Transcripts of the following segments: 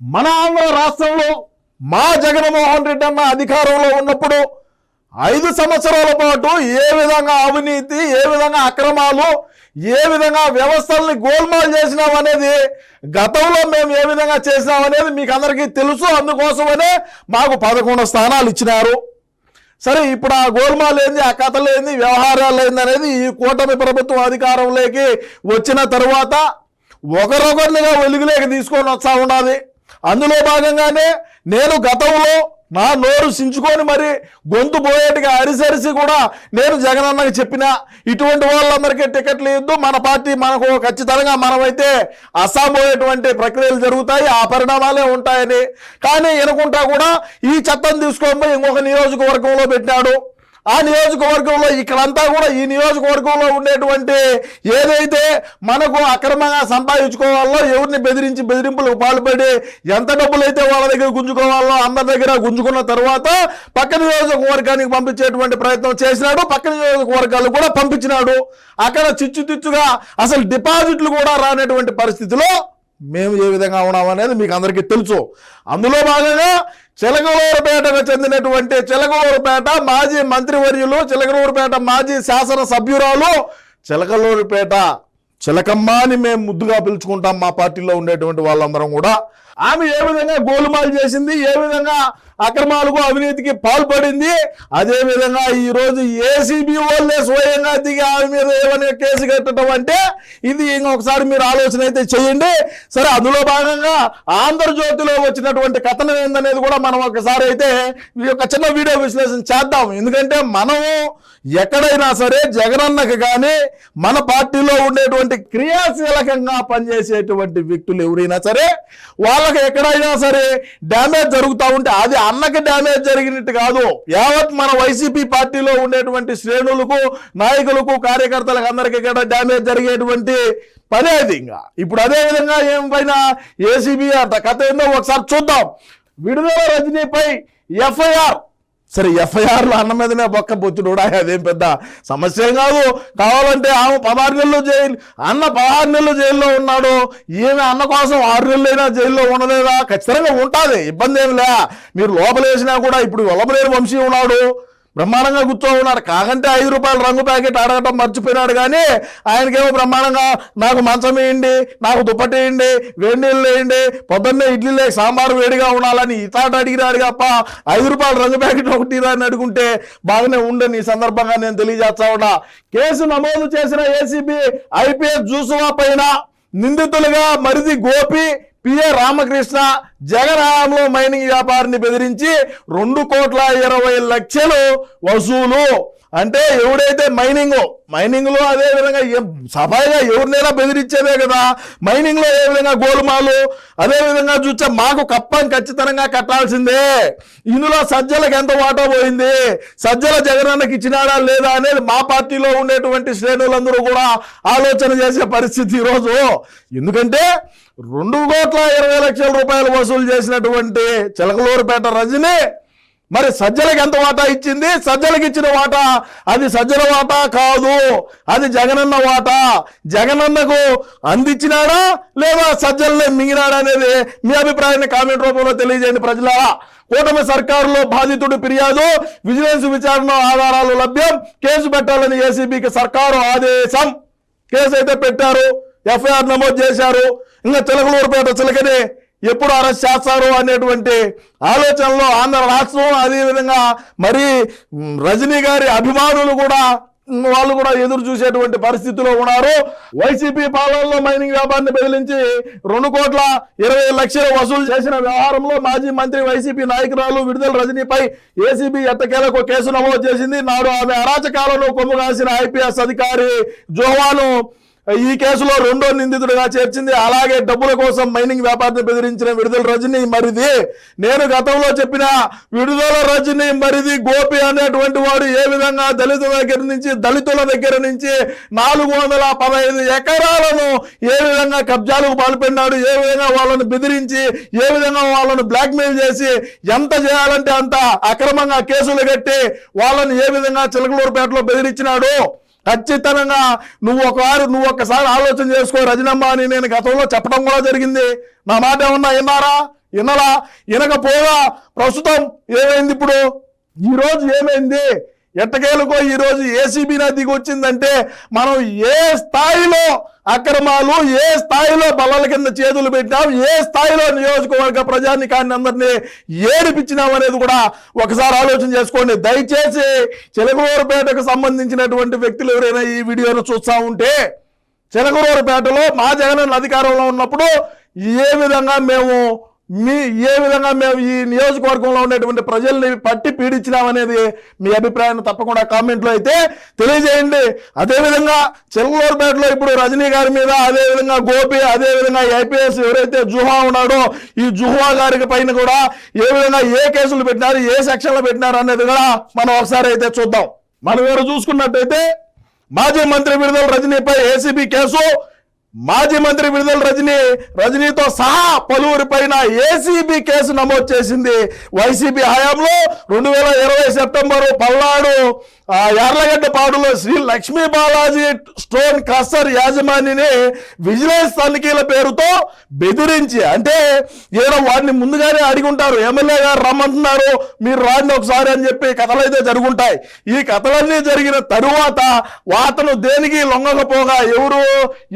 మన ఆంధ్ర రాష్ట్రంలో మా జగన్మోహన్ రెడ్డి అన్న అధికారంలో ఉన్నప్పుడు 5 సంవత్సరాల పాటు ఏ విధంగా అవినీతి, ఏ విధంగా అక్రమాలు, ఏ విధంగా వ్యవస్థల్ని గోల్మాల్ చేసినాం అనేది గతంలో మేము ఏ విధంగా చేసినాం అనేది మీకు అందరికీ తెలుసు. అందుకోసమనే మాకు 11 స్థానాలు ఇచ్చినారు. సరే, ఇప్పుడు ఆ గోల్మాల్ ఏంది, ఆ కథలు ఏంది, వ్యవహారాలు ఏంది అనేది ఈ కూటమి ప్రభుత్వం అధికారంలోకి వచ్చిన తరువాత ఒకరొకరినిగా వెలుగులోకి తీసుకొని వస్తూ ఉన్నది. అందులో భాగంగానే నేను గతంలో నా నోరు సించుకొని మరి గొంతు పోయేట్టుగా అరిసరిసి కూడా నేను జగనన్నకి చెప్పిన ఇటువంటి వాళ్ళందరికీ టికెట్లు ఇద్దు, మన పార్టీ మనకు ఖచ్చితంగా మనమైతే అస్సాం పోయేటువంటి ప్రక్రియలు జరుగుతాయి, ఆ పరిణామాలే ఉంటాయని. కానీ వినకుండా కూడా ఈ చట్టం తీసుకొని పోయి ఇంకొక నియోజకవర్గంలో పెట్టినాడు. ఆ నియోజకవర్గంలో ఇక్కడంతా కూడా ఈ నియోజకవర్గంలో ఉండేటువంటి ఏదైతే మనకు అక్రమంగా సంపాదించుకోవాలో, ఎవరిని బెదిరింపులకు పాల్పడి ఎంత డబ్బులు అయితే వాళ్ళ దగ్గర గుంజుకోవాలో అందరి దగ్గర గుంజుకున్న తర్వాత పక్క నియోజకవర్గానికి పంపించేటువంటి ప్రయత్నం చేసినాడు. పక్క నియోజకవర్గాలు కూడా పంపించినాడు. అక్కడ చిచ్చుగా అసలు డిపాజిట్లు కూడా రానటువంటి పరిస్థితిలో మేము ఏ విధంగా ఉన్నామనేది మీకు అందరికీ తెలుసు. అందులో భాగంగా చిలకలూరుపేటకు చెందినటువంటి చిలకలూరుపేట మాజీ మంత్రివర్యులు, చిలకలూరుపేట మాజీ శాసన సభ్యురాలు, చిలకలూరుపేట చిలకమ్మ అని మేము ముద్దుగా పిలుచుకుంటాం మా పార్టీలో ఉండేటువంటి వాళ్ళందరం కూడా. ఆమె ఏ విధంగా గోలుమాలు చేసింది, ఏ విధంగా అక్రమాలకు అవినీతికి పాల్పడింది, అదేవిధంగా ఈరోజు ఏసీబీ వాళ్ళే స్వయంగా దిగి ఆమె మీద ఏమైనా కేసు కట్టడం అంటే ఇది ఇంకొకసారి మీరు ఆలోచన అయితే చేయండి. సరే, అందులో భాగంగా ఆంధ్రజ్యోతిలో వచ్చినటువంటి కథనం ఏందనేది కూడా మనం ఒకసారి అయితే ఒక చిన్న వీడియో విశ్లేషణ చేద్దాం. ఎందుకంటే మనము ఎక్కడైనా సరే జగనన్నకు కానీ మన పార్టీలో ఉండేటువంటి క్రియాశీలకంగా పనిచేసేటువంటి వ్యక్తులు ఎవరైనా సరే వాళ్ళకి ఎక్కడైనా సరే డ్యామేజ్ జరుగుతూ ఉంటే అది అన్నకి డ్యామేజ్ జరిగినట్టు కాదు, యావత్ మన వైసీపీ పార్టీలో ఉండేటువంటి శ్రేణులకు, నాయకులకు, కార్యకర్తలకు అందరికీ కూడా డ్యామేజ్ జరిగేటువంటి పనే అది. ఇంకా ఇప్పుడు అదే విధంగా ఏమైనా ఏసీబీ అంట కథ ఏందో ఒకసారి చూద్దాం. విడుదల రజనీపై ఎఫ్ఐఆర్. సరే, ఎఫ్ఐఆర్లో అన్న మీదనే బొక్క బొచ్చుడు, అదేం పెద్ద సమస్య ఏం కాదు. కావాలంటే ఆమె 16 నెలలు జైలు, అన్న 16 నెలలు జైల్లో ఉన్నాడు. ఈమె అన్న కోసం 6 నెలలైనా జైల్లో ఉండలేదా? ఖచ్చితంగా ఉంటుంది, ఇబ్బంది ఏమి లే. మీరు లోపలేసినా కూడా ఇప్పుడు వల్లభనేని వంశీ ఉన్నాడు, బ్రహ్మాండంగా కూర్చో ఉన్నాడు. కాకంటే 5 రూపాయల రంగు ప్యాకెట్ అడగటం మర్చిపోయినాడు. కానీ ఆయనకేమో బ్రహ్మాండంగా నాకు మంచం వేయండి, నాకు దుప్పటి వేయండి, వేడి నీళ్ళు వేయండి, పొద్దున్నే ఇడ్లీ సాంబార్ వేడిగా ఉండాలని ఇతాట అడిగినాడు తప్ప 5 రూపాయల రంగు ప్యాకెట్ ఒకటి అని అడుగుంటే బాగానే ఉండని ఈ సందర్భంగా నేను తెలియజేస్తా ఉన్నా. కేసు నమోదు చేసిన ఏసీబీ ఐపీఎస్ జూసువా పైన నిందితులుగా మరిది గోపి, పిఏ రామకృష్ణ జగన్ హయాంలో మైనింగ్ వ్యాపారిని బెదిరించి 2,20,00,000 వసూలు. అంటే ఎవడైతే మైనింగ్లో అదే విధంగా సఫాయిగా ఎవరినైనా బెదిరించేదే కదా. మైనింగ్లో ఏ విధంగా గోలుమాలు, అదే విధంగా చూస్తే మాకు కప్పని ఖచ్చితంగా కట్టాల్సిందే. ఇందులో సజ్జలకు ఎంత వాటా పోయింది, సజ్జల జగనన్నకి ఇచ్చినాడా లేదా అనేది మా పార్టీలో ఉండేటువంటి శ్రేణులందరూ కూడా ఆలోచన చేసే పరిస్థితి ఈరోజు. ఎందుకంటే 2,20,00,000 రూపాయలు వసూలు చేసినటువంటి చిలకలూరుపేట రజని మరి సజ్జలకి ఎంత వాటా ఇచ్చింది? సజ్జలకి ఇచ్చిన వాటా అది సజ్జల వాటా కాదు, అది జగనన్న వాటా. జగనన్నకు అందించినాడా లేదా సజ్జలనే మింగినాడా అనేది మీ అభిప్రాయాన్ని కామెంట్ రూపంలో తెలియజేయండి ప్రజలారా. కూటమి సర్కారులో బాధితుడి ఫిర్యాదు, విజిలెన్స్ విచారణ ఆధారాలు లభ్యం, కేసు పెట్టాలని ఏసీబీకి సర్కారు ఆదేశం. కేసు అయితే పెట్టారు, ఎఫ్ఐఆర్ నమోదు చేశారు. ఇంకా చిలకలూరుపేట చిలకని ఎప్పుడు అరెస్ట్ చేస్తారు అనేటువంటి ఆలోచనలో ఆంధ్ర రాష్ట్రం, అదేవిధంగా మరి రజనీ గారి అభిమానులు కూడా వాళ్ళు కూడా ఎదురు చూసేటువంటి పరిస్థితిలో ఉన్నారు. వైసీపీ పాలనలో మైనింగ్ వ్యాపారాన్ని బెదిరించి 2,20,00,000 వసూలు చేసిన వ్యవహారంలో మాజీ మంత్రి వైసీపీ నాయకురాలు విడుదల రజనీపై ఏసీబీ ఎట్టకేలకు కేసు నమోదు చేసింది. నాడు ఆమె అరాచకాలను కొమ్ము కాసిన ఐపీఎస్ అధికారి జోహాను ఈ కేసులో 2వ నిందితుడిగా చేర్చింది. అలాగే డబ్బుల కోసం మైనింగ్ వ్యాపారాన్ని బెదిరించిన విడుదల రజనీ మరిది. నేను గతంలో చెప్పిన విడుదల రజనీ మరిది గోపి అనేటువంటి వాడు ఏ విధంగా దళితుల దగ్గర నుంచి 415 ఎకరాలను ఏ విధంగా కబ్జాలకు పాల్పడినాడు, ఏ విధంగా వాళ్ళను బెదిరించి, ఏ విధంగా వాళ్ళను బ్లాక్మెయిల్ చేసి ఎంత చేయాలంటే అంత అక్రమంగా కేసులు కట్టి వాళ్ళని ఏ విధంగా చిలకలూరుపేటలో బెదిరించినాడు. ఖచ్చితంగా నువ్వు ఒక్కసారి ఆలోచన చేసుకో రజనమ్మ అని నేను గతంలో చెప్పడం కూడా జరిగింది. నా మాట ఏమన్నా విన్నారా? వినలా, వినకపోగా ప్రస్తుతం ఏమైంది? ఇప్పుడు ఈరోజు ఏమైంది? ఎట్టకేలకు ఈరోజు ఏసీబీ దిగి వచ్చిందంటే మనం ఏ స్థాయిలో అక్రమాలు, ఏ స్థాయిలో బల్లల కింద చేతులు పెట్టినాం, ఏ స్థాయిలో నియోజకవర్గ ప్రజానికాన్ని అందరినీ ఏడిపించినాం అనేది కూడా ఒకసారి ఆలోచన చేసుకోండి. దయచేసి చిలకలూరుపేటకు సంబంధించినటువంటి వ్యక్తులు ఎవరైనా ఈ వీడియోను చూస్తూ ఉంటే, చిలకలూరుపేటలో మా జగన్ అధికారంలో ఉన్నప్పుడు ఏ విధంగా మేము ఈ నియోజకవర్గంలో ఉండేటువంటి ప్రజల్ని పట్టి పీడించినామనేది మీ అభిప్రాయాన్ని తప్పకుండా కామెంట్లో అయితే తెలియజేయండి. అదేవిధంగా చిలకలూరుపేటలో ఇప్పుడు రజనీ గారి మీద, అదేవిధంగా గోపి, అదేవిధంగా ఐపీఎస్ ఎవరైతే జుహా ఉన్నాడో ఈ జుహా గారి పైన కూడా ఏ విధంగా ఏ కేసులు పెట్టినారు, ఏ సెక్షన్లు పెట్టినారు అనేది కూడా మనం ఒకసారి అయితే చూద్దాం. మనం ఎవరు చూసుకున్నట్టయితే మాజీ మంత్రి విడుదల రజనీపై ఏసీబీ కేసు, మాజీ మంత్రి విడుదల రజనీతో సహా పలువురి పైన ఏసీబీ కేసు నమోదు చేసింది వైసీపీ హయాంలో. 2020 సెప్టెంబరు పల్నాడు యార్లగడ్డపాడులో శ్రీ లక్ష్మీ బాలాజీ స్టోన్ క్రషర్ యాజమాన్యని విజిలెన్స్ తనిఖీల పేరుతో బెదిరించి, అంటే ఏదో వాడిని ముందుగానే అడిగి ఉంటారు, ఎమ్మెల్యే గారు రమ్మంటున్నారు మీరు రాండి ఒకసారి అని చెప్పి కథలు అయితే జరుగుంటాయి. ఈ కథలన్నీ జరిగిన తరువాత వాతను దేనికి లొంగకపోగా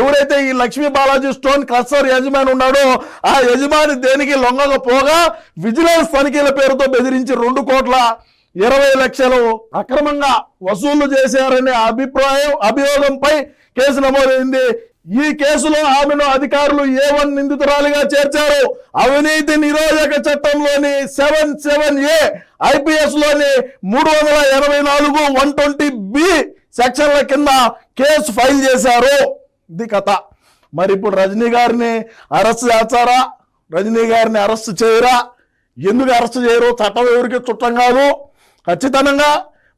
ఎవరైతే ఈ లక్ష్మీ బాలాజీ స్టోన్ క్రషర్ యజమాని ఉన్నాడో ఆ యజమాని దేనికి లొంగకపోగా విజిలెన్స్ తనిఖీల పేరుతో బెదిరించి 2,20,00,000 అక్రమంగా వసూలు చేశారనే అభియోగంపై కేసు నమోదైంది. ఈ కేసులో ఆమెను అధికారులు A1 నిందితురాలిగా చేర్చారు. అవినీతి నిరోధక చట్టంలోని 77A, IPS లోని 384, 120B సెక్షన్ల కింద కేసు ఫైల్ చేశారు. ఇది కథ. మరి ఇప్పుడు రజనీ గారిని అరెస్ట్ చేస్తారా, రజనీ గారిని అరెస్ట్ చేయరా? ఎందుకు అరెస్ట్ చేయరు? చట్టం ఎవరికి చుట్టం కాదు. ఖచ్చితంగా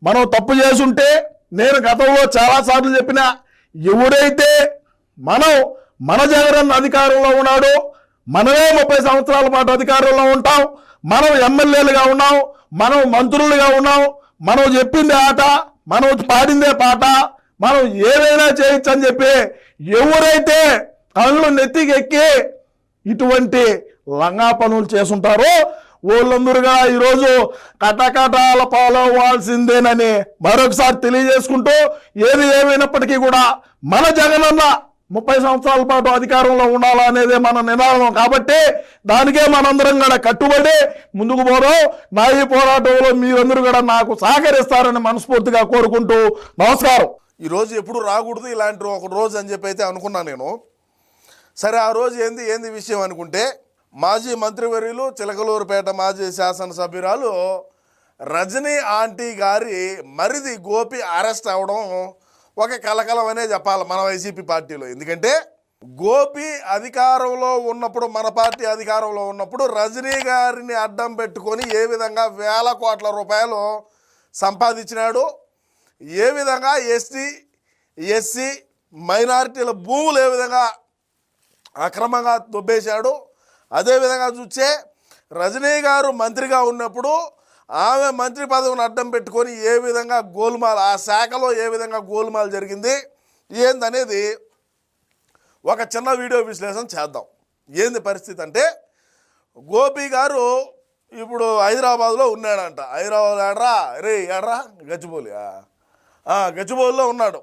మనం తప్పు చేసుంటే, నేను గతంలో చాలాసార్లు చెప్పిన, ఎవరైతే మన జగన్ అధికారంలో ఉన్నాడో మనమే 30 సంవత్సరాల పాటు అధికారంలో ఉంటాం, మనం ఎమ్మెల్యేలుగా ఉన్నాం, మనం మంత్రులుగా ఉన్నాం, మనం చెప్పిందే ఆట, మనం పాడిందే పాట, మనం ఏదైనా చేయొచ్చు అని చెప్పి ఎవరైతే కళ్ళు నెత్తికెక్కి ఇటువంటి లంగా పనులు చేసుంటారో వాళ్ళందరుగా ఈరోజు కటకటాల పాలవ్వాల్సిందేనని మరొకసారి తెలియజేసుకుంటూ, ఏది ఏమైనప్పటికీ కూడా మన జగనన్న 30 సంవత్సరాల పాటు అధికారంలో ఉండాలా అనేదే మన నినాదం. కాబట్టి దానికే మనందరం కూడా కట్టుబడి ముందుకు పోదాం. నా ఈ పోరాటంలో మీరందరూ కూడా నాకు సహకరిస్తారని మనస్ఫూర్తిగా కోరుకుంటూ నమస్కారం. ఈరోజు ఎప్పుడు రాకూడదు ఇలాంటి ఒక రోజు అని చెప్పి అయితే అనుకున్నాను నేను. సరే, ఆ రోజు ఏంది విషయం అనుకుంటే, మాజీ మంత్రివర్యులు చిలకలూరుపేట మాజీ శాసనసభ్యురాలు రజనీ ఆంటీ గారి మరిది గోపి అరెస్ట్ అవ్వడం ఒక కలకలం అనే చెప్పాలి మన వైసీపీ పార్టీలో. ఎందుకంటే గోపి అధికారంలో ఉన్నప్పుడు, మన పార్టీ అధికారంలో ఉన్నప్పుడు రజనీ గారిని అడ్డం పెట్టుకొని ఏ విధంగా వేల కోట్ల రూపాయలు సంపాదించినాడు, ఏ విధంగా ఎస్టీ ఎస్సీ మైనారిటీల భూములు ఏ విధంగా అక్రమంగా దొబ్బేశాడు. అదేవిధంగా చూస్తే రజనీ గారు మంత్రిగా ఉన్నప్పుడు ఆమె మంత్రి పదవిని అడ్డం పెట్టుకొని ఏ విధంగా గోల్మాల్, ఆ శాఖలో ఏ విధంగా గోల్మాల్ జరిగింది ఏందనేది ఒక చిన్న వీడియో విశ్లేషణ చేద్దాం. ఏంది పరిస్థితి అంటే, గోపి గారు ఇప్పుడు హైదరాబాద్లో ఉన్నాడంట. హైదరాబాద్ ఏడ్రా గచ్చిబౌలిలో ఉన్నాడు.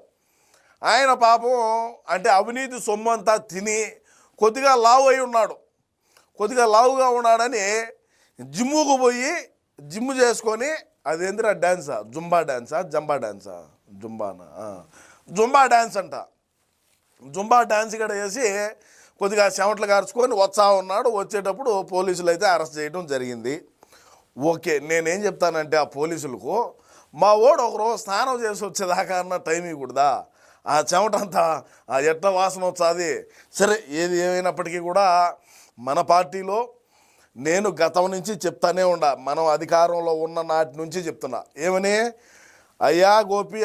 ఆయన పాపం అంటే అవినీతి సొమ్ము అంతా తిని కొద్దిగా లావు అయి ఉన్నాడు. కొద్దిగా లావుగా ఉన్నాడని జిమ్ముకు పోయి జిమ్ చేసుకొని, అదేందిరా డ్యాన్సా, జుంబా డ్యాన్స్ అంట. జుంబా డ్యాన్స్ కూడా వేసి కొద్దిగా చెమటలు కార్చుకొని వస్తా ఉన్నాడు. వచ్చేటప్పుడు పోలీసులు అయితే అరెస్ట్ చేయడం జరిగింది. ఓకే, నేనేం చెప్తానంటే ఆ పోలీసులకు, మా ఓడు ఒకరోజు స్నానం చేసి వచ్చేదాకా అన్న టైం ఇవ్వకూడదా? ఆ చెమటంతా ఎట్లా వాసన వచ్చాది. సరే, ఏది ఏమైనప్పటికీ కూడా మన పార్టీలో నేను గతం నుంచి చెప్తానే మనం అధికారంలో ఉన్న నాటి నుంచి చెప్తున్నా ఏమని, అయ్యా గోపి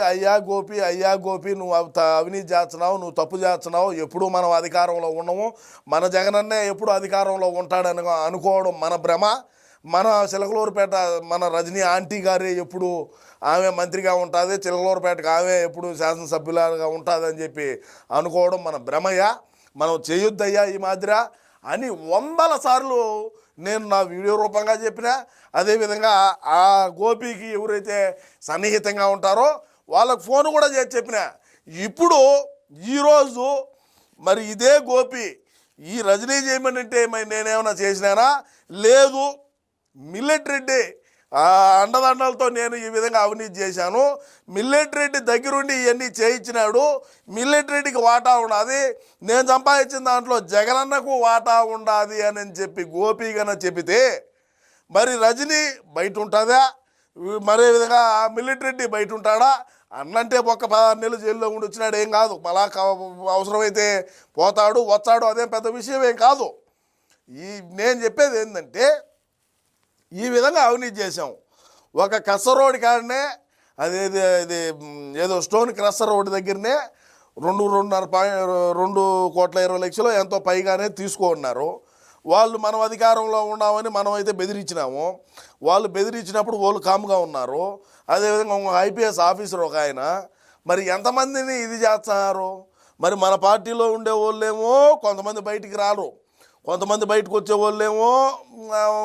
నువ్వు అవినీతి చేస్తున్నావు, నువ్వు తప్పు చేస్తున్నావు. ఎప్పుడు మనం అధికారంలో ఉన్నాము, మన జగనన్నే ఎప్పుడు అధికారంలో ఉంటాడని అనుకోవడం మన భ్రమ. మన చిలకలూరుపేట మన రజనీ ఆంటీ గారే ఎప్పుడు ఆమె మంత్రిగా ఉంటుంది, చిలకలూరుపేటకు ఆమె ఎప్పుడు శాసనసభ్యులుగా ఉంటుంది అని చెప్పి అనుకోవడం మన భ్రమయ్య. మనం చేయొద్దయ్యా ఈ మాదిర అని 100 సార్లు నేను నా వీడియో రూపంగా చెప్పినా, అదేవిధంగా ఆ గోపికి ఎవరైతే సన్నిహితంగా ఉంటారో వాళ్ళకు ఫోన్ కూడా చేసి చెప్పిన. ఇప్పుడు ఈరోజు మరి ఇదే గోపి ఈ రజనీ చేయమనంటే మరి నేనేమన్నా చేసినానా? లేదు, మిల్లెట్ రెడ్డి అండదండలతో నేను ఈ విధంగా అవినీతి చేశాను, మిల్లెట్ రెడ్డి దగ్గరుండి ఇవన్నీ చేయించినాడు, మిల్లెట్ రెడ్డికి వాటా ఉన్నది, నేను సంపాదించిన దాంట్లో జగనన్నకు వాటా ఉండాది అని చెప్పి గోపిగన చెబితే మరి రజనీ బయట ఉంటుందా? మరే విధంగా మిల్లెట్ రెడ్డి బయట ఉంటాడా? అన్నంటే ఒక్క 16 నెలలు జైల్లో ఉండి వచ్చినాడు, ఏం కాదు. మళ్ళా అవసరమైతే పోతాడు వచ్చాడు, అదేం పెద్ద విషయం ఏం కాదు. నేను చెప్పేది ఏంటంటే ఈ విధంగా అవినీతి చేసాం. ఒక కస రోడ్ కాడనే ఇది ఏదో స్టోన్ క్రషర్ రోడ్ దగ్గరనే 2.20 కోట్ల ఎంతో పైగానే తీసుకున్నారు వాళ్ళు. మనం అధికారంలో ఉన్నామని మనం అయితే బెదిరించినాము, వాళ్ళు బెదిరించినప్పుడు వాళ్ళు కామ్గా ఉన్నారు. అదేవిధంగా ఒక ఐపీఎస్ ఆఫీసర్ ఒక ఆయన, మరి ఎంతమందిని ఇది చేస్తున్నారు? మరి మన పార్టీలో ఉండే వాళ్ళేమో కొంతమంది బయటికి రారు, కొంతమంది బయటకు వచ్చే వాళ్ళేమో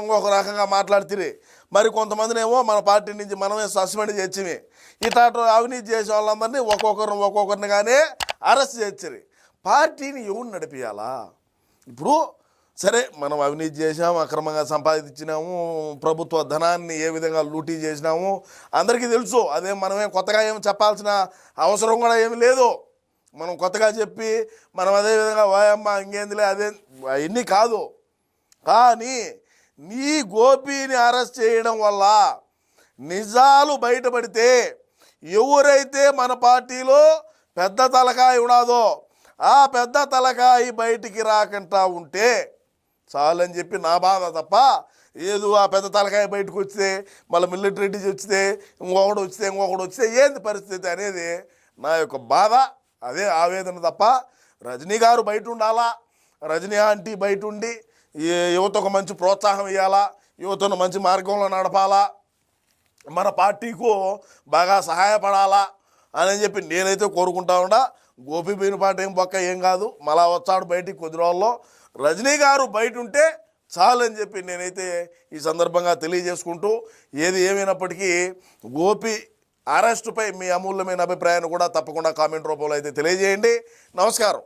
ఇంకొక రకంగా మాట్లాడుతుంది, మరి కొంతమందినేమో మన పార్టీ నుంచి మనమే సస్పెండ్ చేసి ఇట్లా అవినీతి చేసే వాళ్ళందరినీ ఒక్కొక్కరిని కానీ అరెస్ట్ చేసి పార్టీని ఎవరు నడిపియాలా? ఇప్పుడు సరే, మనం అవినీతి చేసాము, అక్రమంగా సంపాదించినాము, ప్రభుత్వ ధనాన్ని ఏ విధంగా లూటీ చేసినాము అందరికీ తెలుసు. అదే మనమే కొత్తగా ఏమి చెప్పాల్సిన అవసరం కూడా ఏమి లేదు. మనం కొత్తగా చెప్పి మనం అదేవిధంగా వాయమ్మ ఇంకేందిలే అదే అవన్నీ కాదు. కానీ నీ గోపిని అరెస్ట్ చేయడం వల్ల నిజాలు బయటపడితే ఎవరైతే మన పార్టీలో పెద్ద తలకాయ ఉన్నాదో ఆ పెద్ద తలకాయ బయటికి రాకుండా ఉంటే చాలని చెప్పి నా బాధ తప్ప, ఏదో ఆ పెద్ద తలకాయ బయటకు వస్తే మళ్ళీ మిల్లెట్ రెడ్డి వచ్చితే ఇంకొకటి వస్తే ఏంది పరిస్థితి అనేది నా యొక్క బాధ, అదే ఆవేదన తప్ప. రజనీ గారు బయట ఉండాలా, రజనీ ఆంటీ బయట ఉండి యువతకు మంచి ప్రోత్సాహం ఇవ్వాలా, యువతను మంచి మార్గంలో నడపాలా, మన పార్టీకు బాగా సహాయపడాలా అని చెప్పి నేనైతే కోరుకుంటా ఉన్నా. గోపి పోయిన పాట ఏం పక్క ఏం కాదు, మళ్ళా వచ్చాడు బయటికి కొద్ది రోజుల్లో. రజనీ గారు బయట ఉంటే చాలని చెప్పి నేనైతే ఈ సందర్భంగా తెలియజేసుకుంటూ, ఏది ఏమైనప్పటికీ గోపి అరెస్టుపై మీ అమూల్యమైన అభిప్రాయాన్ని కూడా తప్పకుండా కామెంట్ రూపంలో అయితే తెలియజేయండి. నమస్కారం.